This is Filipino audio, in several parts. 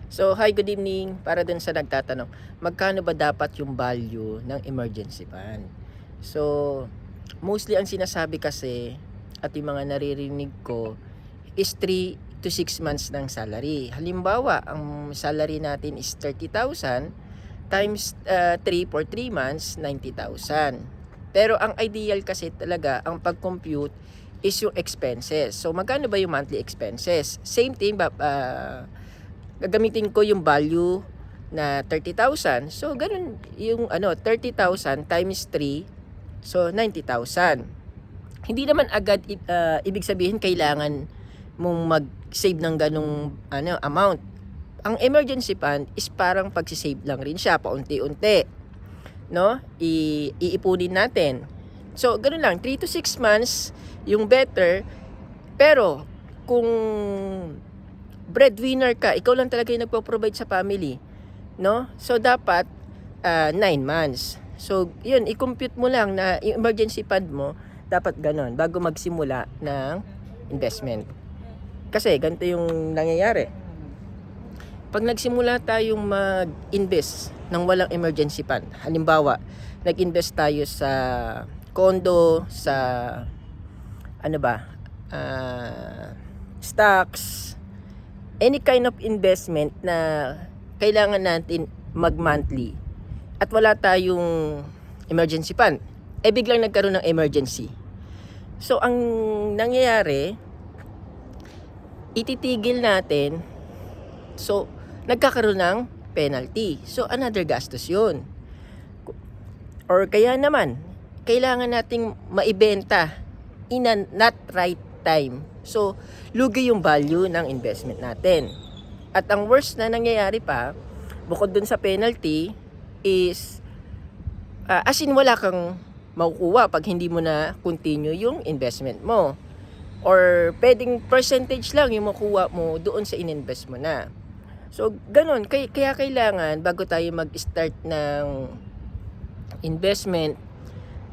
So, hi, good evening. Para dun sa nagtatanong, magkano ba dapat yung value ng emergency fund? So, mostly ang sinasabi kasi at yung mga naririnig ko is 3 to 6 months ng salary. Halimbawa, ang salary natin is 30,000 times 3 for 3 months, 90,000. Pero ang ideal kasi talaga, ang pag-compute is yung expenses. So, magkano ba yung monthly expenses? Same thing, gagamitin ko yung value na 30,000. So, ganun yung 30,000 times 3, so 90,000. Hindi naman agad ibig sabihin kailangan mong mag-save ng ganung amount. Ang emergency fund is parang pag-save lang rin siya paunti-unti, no? Iipunin natin. So, ganun lang, 3 to 6 months yung better. Pero kung breadwinner ka, ikaw lang talaga yung nagpo-provide sa family, no? So, dapat 9 months. So, yun, i-compute mo lang na yung emergency fund mo, dapat ganon, bago magsimula ng investment. Kasi, ganito yung nangyayari. Pag nagsimula tayong mag-invest ng walang emergency fund, halimbawa, nag-invest tayo sa condo, sa, stocks, any kind of investment na kailangan natin mag-monthly at wala tayong emergency fund, biglang nagkaroon ng emergency. So, ang nangyayari, ititigil natin, so, nagkakaroon ng penalty. So, another gastos yun. Or kaya naman, kailangan nating maibenta in a not right time. So, lugi yung value ng investment natin. At ang worst na nangyayari pa, bukod dun sa penalty, is as in wala kang makukuha pag hindi mo na continue yung investment mo. Or pwedeng percentage lang yung makuha mo doon sa ininvest mo na. So, ganun. Kaya kailangan, bago tayo mag-start ng investment,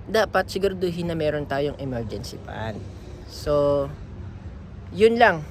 dapat siguraduhin na meron tayong emergency fund. So, yun lang.